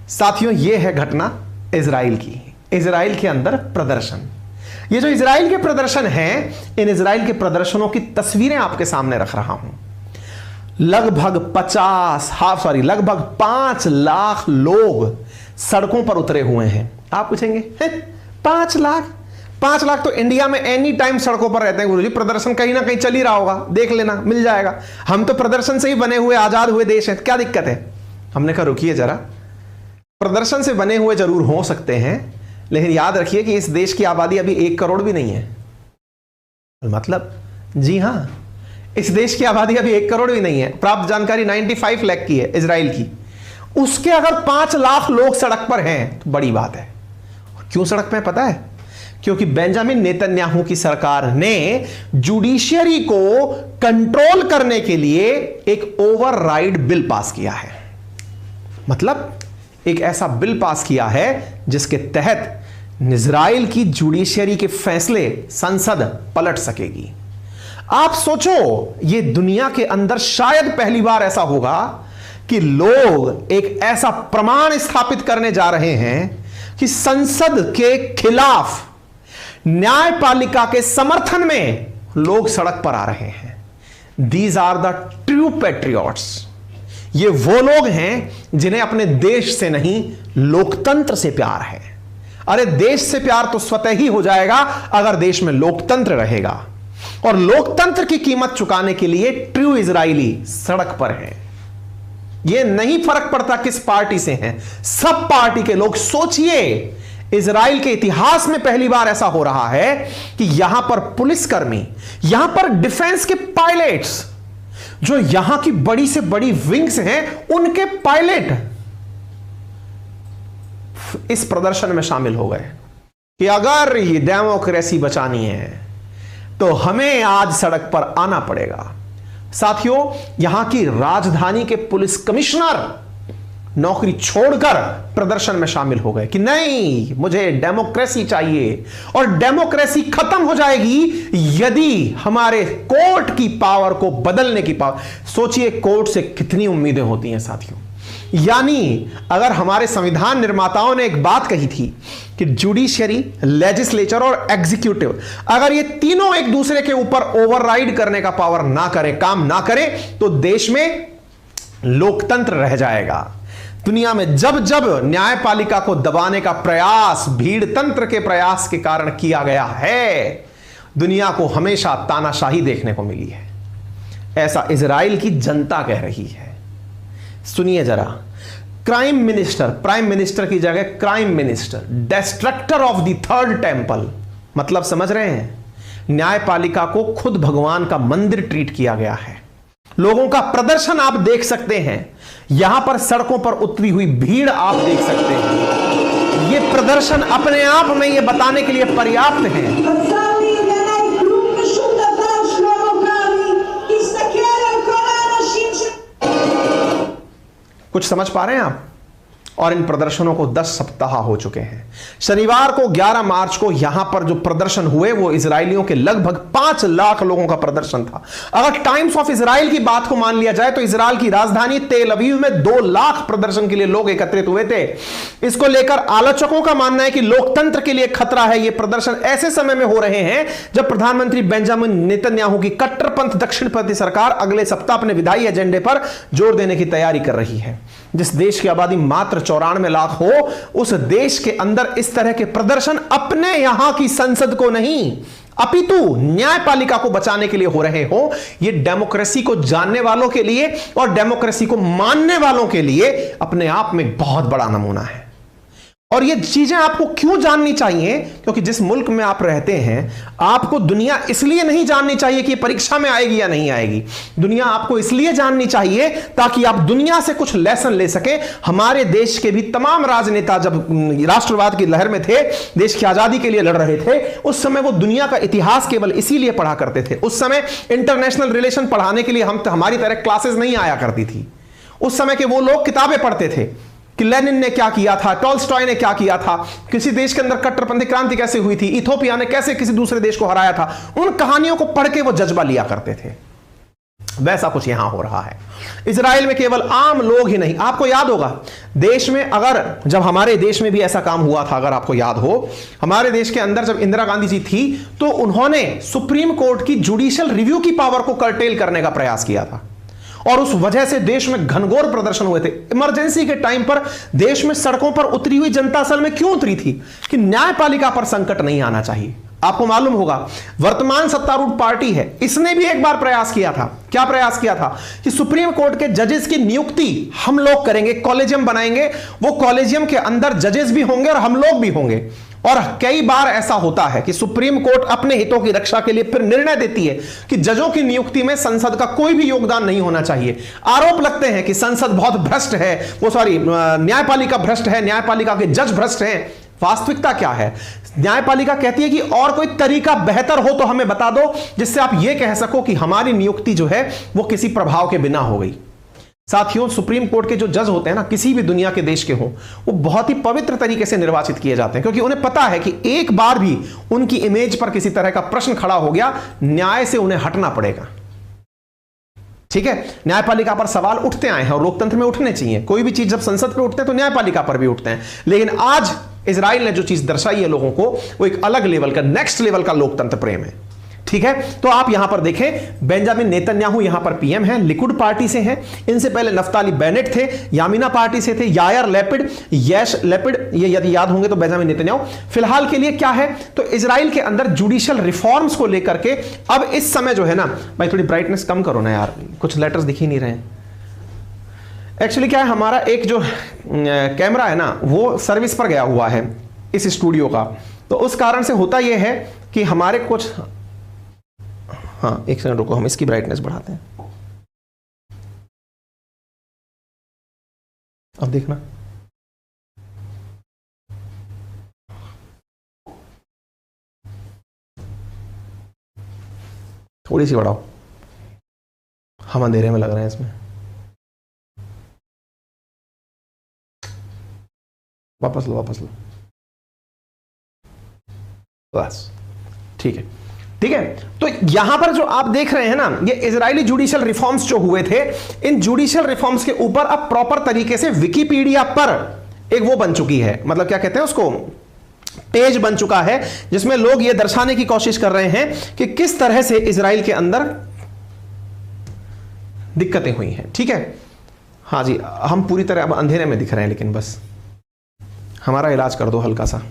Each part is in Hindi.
साथियों, यह है घटना इजराइल की। इजराइल के अंदर प्रदर्शन, ये जो इजराइल के प्रदर्शन हैं, इन इजराइल के प्रदर्शनों की तस्वीरें आपके सामने रख रहा हूं। लगभग 5 लाख लोग सड़कों पर उतरे हुए हैं। आप पूछेंगे 5 लाख तो इंडिया में एनी टाइम सड़कों पर रहते हैं गुरुजी, प्रदर्शन कहीं ना कहीं चल ही रहा होगा, देख लेना मिल जाएगा। हम तो प्रदर्शन से ही बने हुए आजाद हुए देश हैं, क्या दिक्कत है? हमने कहा रुकिए जरा, प्रदर्शन से बने हुए जरूर हो सकते हैं, लेकिन याद रखिए कि इस देश की आबादी अभी 1 करोड़ भी नहीं है। मतलब जी हां, इस देश की आबादी अभी 1 करोड़ भी नहीं है। प्राप्त जानकारी 95 लाख की है इजराइल की। उसके अगर 5 लाख लोग सड़क पर हैं तो बड़ी बात है। क्यों सड़क पे पता है? क्योंकि बेंजामिन नेतन्याहू की सरकार ने जुडिशियरी को कंट्रोल करने के लिए एक ओवरराइड बिल पास किया है। मतलब एक ऐसा बिल पास किया है जिसके तहत इजराइल की जुडिशियरी के फैसले संसद पलट सकेगी। आप सोचो, यह दुनिया के अंदर शायद पहली बार ऐसा होगा कि लोग एक ऐसा प्रमाण स्थापित करने जा रहे हैं कि संसद के खिलाफ, न्यायपालिका के समर्थन में लोग सड़क पर आ रहे हैं। These are the true patriots. ये वो लोग हैं जिन्हें अपने देश से नहीं, लोकतंत्र से प्यार है। अरे देश से प्यार तो स्वतः ही हो जाएगा अगर देश में लोकतंत्र रहेगा, और लोकतंत्र की कीमत चुकाने के लिए ट्रू इजरायली सड़क पर हैं। यह नहीं फर्क पड़ता किस पार्टी से हैं, सब पार्टी के लोग। सोचिए, इजराइल के इतिहास में पहली बार ऐसा हो रहा है कि यहां पर पुलिसकर्मी, यहां पर डिफेंस के पायलट्स, जो यहां की बड़ी से बड़ी विंग्स हैं, उनके पायलट इस प्रदर्शन में शामिल हो गए कि अगर ये डेमोक्रेसी बचानी है तो हमें आज सड़क पर आना पड़ेगा। साथियों, यहां की राजधानी के पुलिस कमिश्नर नौकरी छोड़कर प्रदर्शन में शामिल हो गए कि नहीं, मुझे डेमोक्रेसी चाहिए, और डेमोक्रेसी खत्म हो जाएगी यदि हमारे कोर्ट की पावर को बदलने की पावर। सोचिए, कोर्ट से कितनी उम्मीदें होती हैं साथियों। यानी अगर हमारे संविधान निर्माताओं ने एक बात कही थी कि जुडिशियरी, लेजिस्लेचर और एग्जीक्यूटिव, अगर ये तीनों एक दूसरे के ऊपर ओवरराइड करने का पावर ना करें, काम ना करें, तो देश में लोकतंत्र रह जाएगा। दुनिया में जब जब न्यायपालिका को दबाने का प्रयास भीड़ तंत्र के प्रयास के कारण किया गया है, दुनिया को हमेशा तानाशाही देखने को मिली है। ऐसा इजराइल की जनता कह रही है। सुनिए जरा, प्राइम मिनिस्टर की जगह crime minister, destructor of the third temple. मतलब समझ रहे हैं, न्यायपालिका को खुद भगवान का मंदिर ट्रीट किया गया है। लोगों का प्रदर्शन आप देख सकते हैं, यहां पर सड़कों पर उतरी हुई भीड़ आप देख सकते हैं। यह प्रदर्शन अपने आप में यह बताने के लिए पर्याप्त है। कुछ समझ पा रहे हैं आप? और इन प्रदर्शनों को 10 सप्ताह हो चुके हैं। शनिवार को 11 मार्च को यहां पर जो प्रदर्शन हुए वो इजरायलियों के लगभग 5 लाख लोगों का प्रदर्शन था। अगर टाइम्स ऑफ इजराइल की बात को मान लिया जाए तो इजराइल की राजधानी तेल अवीव में 2 लाख प्रदर्शन के लिए लोग एकत्रित हुए थे। इसको लेकर आलोचकों का मानना है कि लोकतंत्र के लिए खतरा है। ये प्रदर्शन ऐसे समय में हो रहे हैं जब प्रधानमंत्री बेंजामिन नेतन्याहू की कट्टरपंथ दक्षिणपंथी सरकार अगले सप्ताह अपने विधायी एजेंडे पर जोर देने की तैयारी कर रही है। जिस देश की आबादी मात्र 94 लाख हो, उस देश के अंदर इस तरह के प्रदर्शन अपने यहां की संसद को नहीं, अपितु न्यायपालिका को बचाने के लिए हो रहे हो। यह डेमोक्रेसी को जानने वालों के लिए और डेमोक्रेसी को मानने वालों के लिए अपने आप में बहुत बड़ा नमूना है। और ये चीजें आपको क्यों जाननी चाहिए? क्योंकि जिस मुल्क में आप रहते हैं, आपको दुनिया इसलिए नहीं जाननी चाहिए कि परीक्षा में आएगी या नहीं आएगी। दुनिया आपको इसलिए जाननी चाहिए ताकि आप दुनिया से कुछ लेसन ले सकें। हमारे देश के भी तमाम राजनेता जब राष्ट्रवाद की लहर में थे, देश की आजादी के लिए लड़ रहे थे, उस समय वो दुनिया का इतिहास केवल इसीलिए पढ़ा करते थे। उस समय इंटरनेशनल रिलेशन पढ़ाने के लिए हमारी तरह क्लासेस नहीं आया करती थी। उस समय के वो लोग किताबें पढ़ते थे कि लेनिन ने क्या किया था, टॉल्स्टॉय ने क्या किया था, किसी देश के अंदर कट्टरपंथी क्रांति कैसे हुई थी, इथोपिया ने कैसे किसी दूसरे देश को हराया था। उन कहानियों को पढ़ के वो जज्बा लिया करते थे। वैसा कुछ यहां हो रहा है। इजराइल में केवल आम लोग ही नहीं, आपको याद होगा देश में, अगर जब हमारे देश में भी ऐसा काम हुआ था, अगर आपको याद हो, हमारे देश के अंदर जब इंदिरा गांधी जी थी तो उन्होंने सुप्रीम कोर्ट की जुडिशियल रिव्यू की पावर को कर्टेल करने का प्रयास किया था और उस वजह से देश में घनघोर प्रदर्शन हुए थे। इमरजेंसी के टाइम पर देश में सड़कों पर उतरी हुई जनता असल में क्यों उतरी थी? कि न्यायपालिका पर संकट नहीं आना चाहिए। आपको मालूम होगा वर्तमान सत्तारूढ़ पार्टी है, इसने भी एक बार प्रयास किया था। क्या प्रयास किया था? कि सुप्रीम कोर्ट के जजेस की नियुक्ति हम लोग करेंगे, कॉलेजियम बनाएंगे, वो कॉलेजियम के अंदर जजेस भी होंगे और हम लोग भी होंगे। और कई बार ऐसा होता है कि सुप्रीम कोर्ट अपने हितों की रक्षा के लिए फिर निर्णय देती है कि जजों की नियुक्ति में संसद का कोई भी योगदान नहीं होना चाहिए। आरोप लगते हैं कि संसद बहुत भ्रष्ट है, न्यायपालिका भ्रष्ट है, न्यायपालिका के जज भ्रष्ट हैं। वास्तविकता क्या है? न्यायपालिका कहती है कि और कोई तरीका बेहतर हो तो हमें बता दो, जिससे आप यह कह सको कि हमारी नियुक्ति जो है वो किसी प्रभाव के बिना हो गई। साथियों, सुप्रीम कोर्ट के जो जज होते हैं ना, किसी भी दुनिया के देश के हों, वो बहुत ही पवित्र तरीके से निर्वाचित किए जाते हैं, क्योंकि उन्हें पता है कि एक बार भी उनकी इमेज पर किसी तरह का प्रश्न खड़ा हो गया, न्याय से उन्हें हटना पड़ेगा। ठीक है, न्यायपालिका पर सवाल उठते आए हैं और लोकतंत्र में उठने चाहिए। कोई भी चीज जब संसद पे उठते हैं तो न्यायपालिका पर भी उठते हैं। लेकिन आज इजराइल ने जो चीज दर्शाई है लोगों को, वो एक अलग लेवल का, नेक्स्ट लेवल का लोकतंत्र प्रेम है। ठीक है, तो आप यहां पर देखें, बेंजामिन नेतन्याहू यहां पर पीएम है, लिकुड पार्टी से हैं। इनसे पहले नफ्ताली बेनेट थे, यामिना पार्टी से थे, यायर लैपिड, यश लैपिड, ये यदि याद होंगे तो बेंजामिन नेतन्याहू। फिलहाल के लिए क्या है, तो इजराइल के अंदर जुडिशियल रिफॉर्म्स को लेकर के अब इस समय जो है ना, भाई थोड़ी ब्राइटनेस कम करो ना यार, कुछ लेटर्स दिख ही नहीं रहे। एक्चुअली क्या है, हमारा एक जो कैमरा है ना, वो सर्विस पर गया हुआ है इस स्टूडियो का, तो उस कारण से होता यह है कि हमारे कुछ, हाँ एक सेकंड रुको, हम इसकी ब्राइटनेस बढ़ाते हैं। अब देखना, थोड़ी सी बढ़ाओ, हम अंधेरे में लग रहे हैं इसमें। वापस लो, वापस लो, बस ठीक है। ठीक है, तो यहां पर जो आप देख रहे हैं ना, ये इजरायली जुडिशियल रिफॉर्म्स जो हुए थे, इन जुडिशियल रिफॉर्म्स के ऊपर अब प्रॉपर तरीके से विकिपीडिया पर एक वो बन चुकी है, मतलब क्या कहते हैं उसको, पेज बन चुका है, जिसमें लोग ये दर्शाने की कोशिश कर रहे हैं कि किस तरह से इजराइल के अंदर दिक्कतें हुई हैं। ठीक है, हाँ जी, हम पूरी तरह अब अंधेरे में दिख रहे हैं, लेकिन बस हमारा इलाज कर दो हल्का सा।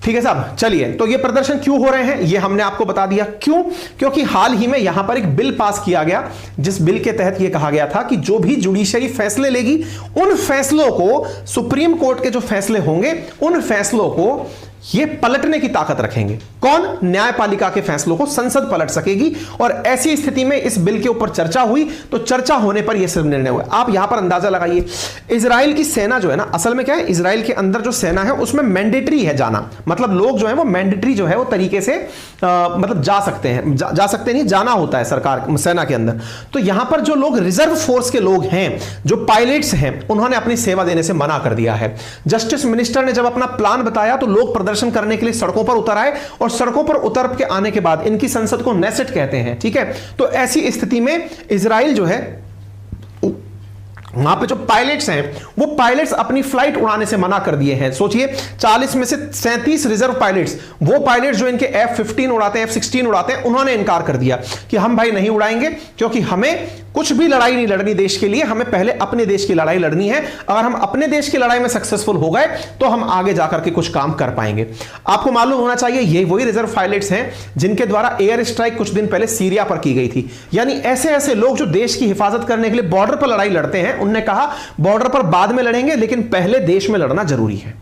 ठीक है साहब, चलिए, तो ये प्रदर्शन क्यों हो रहे हैं ये हमने आपको बता दिया। क्यों? क्योंकि हाल ही में यहां पर एक बिल पास किया गया, जिस बिल के तहत ये कहा गया था कि जो भी जुडिशरी फैसले लेगी, उन फैसलों को, सुप्रीम कोर्ट के जो फैसले होंगे, उन फैसलों को ये पलटने की ताकत रखेंगे। कौन? न्यायपालिका के फैसलों को संसद पलट सकेगी। और ऐसी स्थिति में इस बिल के ऊपर चर्चा हुई, तो चर्चा होने पर यह सिर्फ निर्णय हुआ। आप यहां पर अंदाजा लगाइए, इजराइल की सेना जो है ना, असल में क्या है, इजराइल के अंदर जो सेना है उसमें मैंडेटरी है जाना, मतलब लोग जो है वो मैंडेटरी जो है वो तरीके से मतलब जा सकते हैं, जा सकते नहीं, जाना होता है सरकार सेना के अंदर। तो यहां पर जो लोग रिजर्व फोर्स के लोग हैं, जो पायलट्स हैं, उन्होंने अपनी सेवा देने से मना कर दिया है। जस्टिस मिनिस्टर ने जब अपना प्लान बताया तो लोग प्रदर्शन करने के लिए सड़कों पर उतर आए, और सड़कों पर उतर के आने के बाद इनकी संसद को नेसेट कहते हैं। ठीक है, तो ऐसी स्थिति में इजराइल जो है, वहां पे जो पायलट्स हैं, वो पायलट्स अपनी फ्लाइट उड़ाने से मना कर दिए हैं। सोचिए, 40 में से 37 रिजर्व पायलट्स, वो पायलट्स जो इनके F-15 उड़ाते हैं, F-16 उड़ाते हैं, उन्होंने इनकार कर दिया कि हम भाई नहीं उड़ाएंगे, क्योंकि हमें कुछ भी लड़ाई नहीं लड़नी देश के लिए, हमें पहले अपने देश की लड़ाई लड़नी है। अगर हम अपने देश की लड़ाई में सक्सेसफुल हो गए तो हम आगे जाकर के कुछ काम कर पाएंगे। आपको मालूम होना चाहिए, ये वही रिजर्व पायलट्स हैं जिनके द्वारा एयर स्ट्राइक कुछ दिन पहले सीरिया पर की गई थी। यानी ऐसे ऐसे लोग जो देश की हिफाजत करने के लिए बॉर्डर पर लड़ाई लड़ते हैं, उन्होंने कहा बॉर्डर पर बाद में लड़ेंगे, लेकिन पहले देश में लड़ना जरूरी है।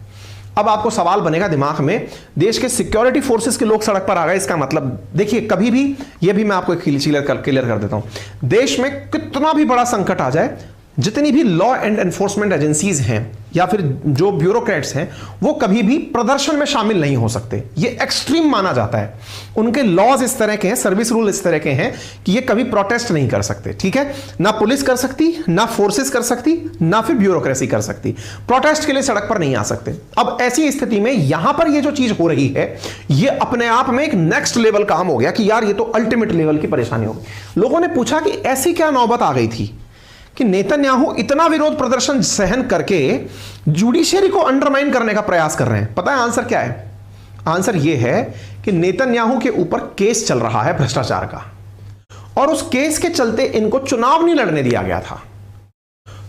अब आपको सवाल बनेगा दिमाग में, देश के सिक्योरिटी फोर्सेस के लोग सड़क पर आ गए, इसका मतलब देखिए, कभी भी, ये भी मैं आपको क्लियर कर देता हूं, देश में कितना भी बड़ा संकट आ जाए, जितनी भी लॉ एंड एनफोर्समेंट एजेंसीज हैं या फिर जो ब्यूरोक्रेट्स हैं, वो कभी भी प्रदर्शन में शामिल नहीं हो सकते। ये एक्सट्रीम माना जाता है। उनके लॉज इस तरह के हैं, सर्विस रूल इस तरह के हैं कि ये कभी प्रोटेस्ट नहीं कर सकते। ठीक है, ना पुलिस कर सकती, ना फोर्सेस कर सकती, ना फिर ब्यूरोक्रेसी कर सकती। प्रोटेस्ट के लिए सड़क पर नहीं आ सकते। अब ऐसी स्थिति में यहां पर ये जो चीज हो रही है, ये अपने आप में एक नेक्स्ट लेवल काम हो गया कि यार ये तो अल्टीमेट लेवल की परेशानी हो गई। लोगों ने पूछा कि ऐसी क्या नौबत आ गई थी कि नेतन्याहू इतना विरोध प्रदर्शन सहन करके जुडिशरी को अंडरमाइन करने का प्रयास कर रहे हैं। पता है आंसर क्या है? आंसर यह है कि नेतन्याहू के ऊपर केस चल रहा है भ्रष्टाचार का, और उस केस के चलते इनको चुनाव नहीं लड़ने दिया गया था।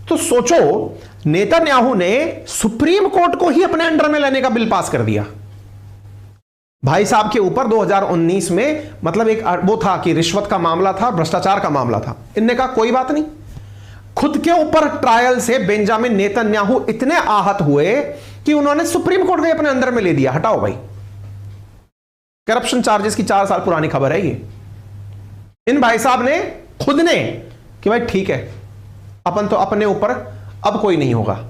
तो सोचो, नेतन्याहू ने सुप्रीम कोर्ट को ही अपने अंडर में लेने का बिल पास कर दिया भाई साहब के ऊपर 2019 में। मतलब एक वो था कि रिश्वत का मामला था, भ्रष्टाचार का मामला था। इनने कहा कोई बात नहीं। खुद के ऊपर ट्रायल से बेंजामिन नेतन्याहू इतने आहत हुए कि उन्होंने सुप्रीम कोर्ट को अपने अंदर में ले दिया। हटाओ भाई, करप्शन चार्जेस की 4 साल पुरानी खबर है ये। इन भाई साहब ने खुद ने कि भाई ठीक है, अपन तो अपने ऊपर अब कोई नहीं होगा।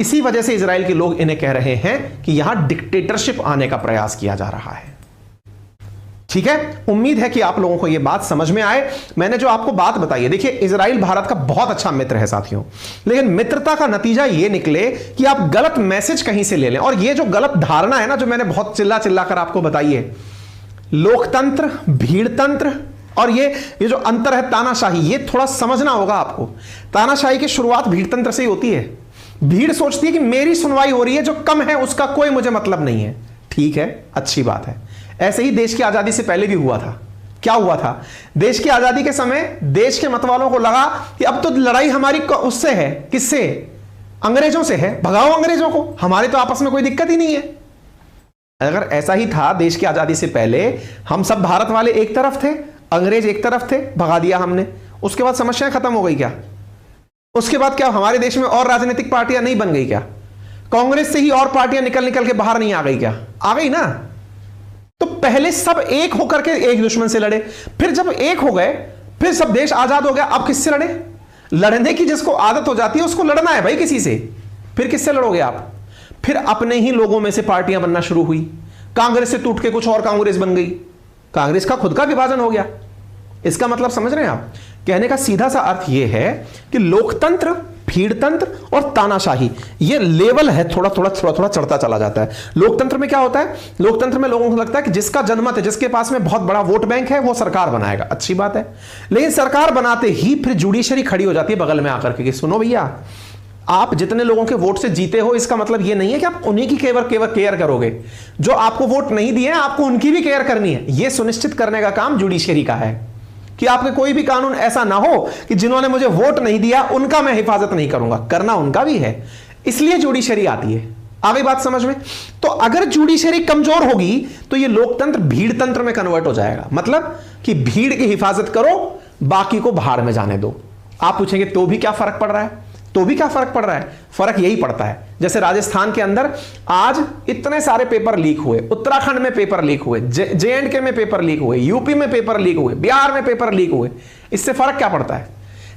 इसी वजह से इजराइल के लोग इन्हें कह रहे हैं कि यहां डिक्टेटरशिप आने का प्रयास किया जा रहा है। ठीक है, उम्मीद है कि आप लोगों को यह बात समझ में आए। मैंने जो आपको बात बताई है, देखिए इजराइल भारत का बहुत अच्छा मित्र है साथियों, लेकिन मित्रता का नतीजा यह निकले कि आप गलत मैसेज कहीं से ले लें। और यह जो गलत धारणा है ना, जो मैंने बहुत चिल्ला चिल्ला कर आपको बताई है, लोकतंत्र, भीड़तंत्र और ये जो अंतर है तानाशाही, ये थोड़ा समझना होगा आपको। तानाशाही की शुरुआत भीड़तंत्र से ही होती है। भीड़ सोचती है कि मेरी सुनवाई हो रही है, जो कम है उसका कोई मुझे मतलब नहीं है। ठीक है, अच्छी बात है। ऐसे ही देश की आजादी से पहले भी हुआ था। क्या हुआ था? देश की आजादी के समय देश के मतवालों को लगा कि अब तो लड़ाई हमारी उससे है। किससे? अंग्रेजों से है। भगाओ अंग्रेजों को, हमारे तो आपस में कोई दिक्कत ही नहीं है। अगर ऐसा ही था देश की आजादी से पहले, हम सब भारत वाले एक तरफ थे, अंग्रेज एक तरफ थे, भगा दिया हमने, उसके बाद समस्याएं खत्म हो गई क्या? उसके बाद क्या हमारे देश में और राजनीतिक पार्टियां नहीं बन गई क्या? कांग्रेस से ही और पार्टियां निकल निकल के बाहर नहीं आ गई क्या? आ गई ना। तो पहले सब एक होकर के एक दुश्मन से लड़े, फिर जब एक हो गए, फिर सब देश आजाद हो गया। अब किससे लड़े? लड़ने की जिसको आदत हो जाती है उसको लड़ना है भाई किसी से। फिर किससे लड़ोगे आप? फिर अपने ही लोगों में से पार्टियां बनना शुरू हुई। कांग्रेस से टूट के कुछ और कांग्रेस बन गई, कांग्रेस का खुद का विभाजन हो गया। इसका मतलब समझ रहे हैं आप? कहने का सीधा सा अर्थ यह है कि लोकतंत्र, भीड़तंत्र और तानाशाही, ये लेवल है, थोड़ा थोड़ा चढ़ता चला जाता है। लोकतंत्र में क्या होता है? लोकतंत्र में लोगों को लगता है कि जिसका जनमत है, जिसके पास में बहुत बड़ा वोट बैंक है, वो सरकार बनाएगा। अच्छी बात है, लेकिन सरकार बनाते ही फिर जुडिशरी खड़ी हो जाती है बगल में आकर के कि सुनो भैया, आप जितने लोगों के वोट से जीते हो, इसका मतलब यह नहीं है कि आप उन्हीं की केवल केयर करोगे। जो आपको वोट नहीं दिए, आपको उनकी भी केयर करनी है। यह सुनिश्चित करने का काम जुडिशरी का है कि आपके कोई भी कानून ऐसा ना हो कि जिन्होंने मुझे वोट नहीं दिया उनका मैं हिफाजत नहीं करूंगा। करना उनका भी है, इसलिए जुडिशरी आती है। आ गई बात समझ में? तो अगर जुडिशरी कमजोर होगी तो ये लोकतंत्र भीड़ तंत्र में कन्वर्ट हो जाएगा। मतलब कि भीड़ की हिफाजत करो, बाकी को भाड़ में जाने दो। आप पूछेंगे तो भी क्या फर्क पड़ रहा है? तो भी क्या फर्क पड़ रहा है? फर्क यही पड़ता है, जैसे राजस्थान के अंदर आज इतने सारे पेपर लीक हुए, उत्तराखंड में पेपर लीक हुए, JNK में पेपर लीक हुए, यूपी में पेपर लीक हुए, बिहार में पेपर लीक हुए। इससे फर्क क्या पड़ता है?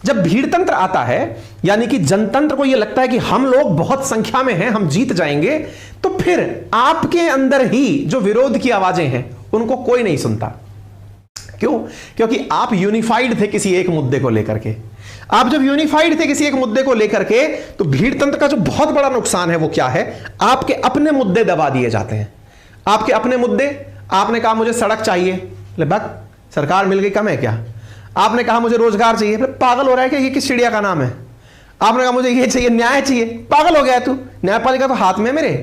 जब भीड़तंत्र आता है, यानी कि जनतंत्र को यह लगता है कि हम लोग बहुत संख्या में हैं, हम जीत जाएंगे, तो फिर आपके अंदर ही जो विरोध की आवाजें हैं उनको कोई नहीं सुनता। क्यों? क्योंकि आप यूनिफाइड थे किसी एक मुद्दे को लेकर के। आप जब यूनिफाइड थे किसी एक मुद्दे को लेकर के, तो भीड़तंत्र का जो बहुत बड़ा नुकसान है वो क्या है? आपके अपने मुद्दे दबा दिए जाते हैं। आपके अपने मुद्दे, आपने कहा मुझे सड़क चाहिए, बक सरकार मिल गई, कम है क्या? आपने कहा मुझे रोजगार चाहिए, पागल हो रहा है क्या? ये किस चिड़िया का नाम है? आपने कहा मुझे ये चाहिए, न्याय चाहिए, पागल हो गया तू? न्यायपालिका तो हाथ में मेरे।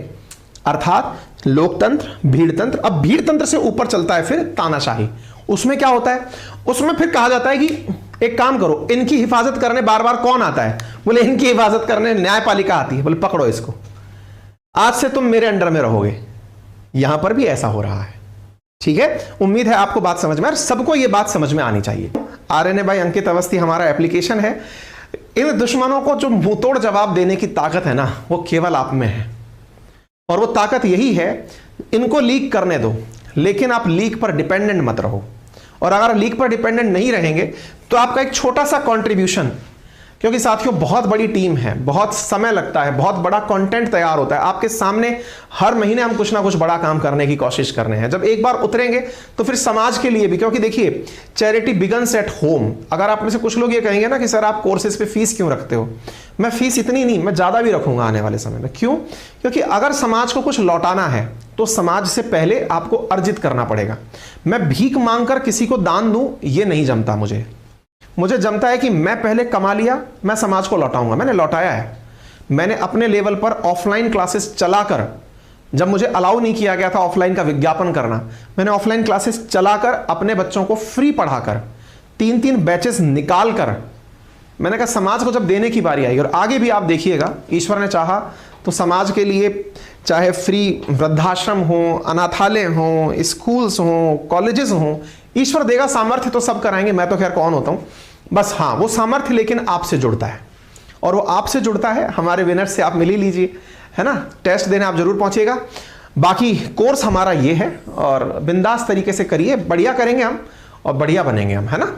अर्थात लोकतंत्र, भीड़तंत्र। अब भीड़तंत्र से ऊपर चलता है फिर तानाशाही। उसमें क्या होता है? उसमें फिर कहा जाता है कि एक काम करो, इनकी हिफाजत करने बार बार कौन आता है? बोले इनकी हिफाजत करने न्यायपालिका आती है। बोले पकड़ो इसको, आज से तुम मेरे अंडर में रहोगे। यहां पर भी ऐसा हो रहा है। ठीक है, उम्मीद है आपको बात समझ में, और सबको यह बात समझ में आनी चाहिए। RNA बाय अंकित अवस्थी हमारा एप्लीकेशन है। इन दुश्मनों को जो मुंहतोड़ जवाब देने की ताकत है ना, वो केवल आप में है। और वो ताकत यही है, इनको लीक करने दो, लेकिन आप लीक पर डिपेंडेंट मत रहो। और अगर लीक पर डिपेंडेंट नहीं रहेंगे तो आपका एक छोटा सा कंट्रीब्यूशन क्योंकि साथियों बहुत बड़ी टीम है, बहुत समय लगता है, बहुत बड़ा कंटेंट तैयार होता है आपके सामने। हर महीने हम कुछ ना कुछ बड़ा काम करने की कोशिश कर रहे हैं। जब एक बार उतरेंगे तो फिर समाज के लिए भी, क्योंकि देखिए चैरिटी बिगन्स एट होम। अगर आप में से कुछ लोग ये कहेंगे ना कि सर आप कोर्सेज पे फीस क्यों रखते हो, मैं फीस इतनी नहीं, मैं ज्यादा भी रखूंगा आने वाले समय में। क्यों? क्योंकि अगर समाज को कुछ लौटाना है तो समाज से पहले आपको अर्जित करना पड़ेगा। मैं भीख मांगकर किसी को दान दूं, ये नहीं जमता मुझे जमता है कि मैं पहले कमा लिया, मैं समाज को लौटाऊंगा। मैंने लौटाया है। मैंने अपने लेवल पर ऑफलाइन क्लासेस चलाकर, जब मुझे अलाउ नहीं किया गया था ऑफलाइन का विज्ञापन करना, मैंने ऑफलाइन क्लासेस चलाकर अपने बच्चों को फ्री पढ़ाकर 3-3 बैचेस निकालकर मैंने कहा समाज को जब देने की बारी आई, और आगे भी आप देखिएगा ईश्वर ने चाहा तो समाज के लिए चाहे फ्री वृद्धाश्रम हो, अनाथालय हो, स्कूल्स हो, कॉलेजेस हो, ईश्वर देगा सामर्थ्य तो सब कराएंगे। मैं तो खैर कौन होता हूं, बस हाँ वो सामर्थ्य लेकिन आपसे जुड़ता है, और वो आपसे जुड़ता है हमारे विनर से। आप मिल ही लीजिए, है ना। टेस्ट देने आप जरूर पहुंचिएगा। बाकी कोर्स हमारा ये है और बिंदास तरीके से करिए, बढ़िया करेंगे हम और बढ़िया बनेंगे हम, है ना।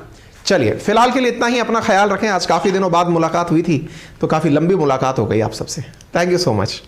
चलिए फिलहाल के लिए इतना ही। अपना ख्याल रखें। आज काफी दिनों बाद मुलाकात हुई थी तो काफी लंबी मुलाकात हो गई आप सबसे। Thank you so much.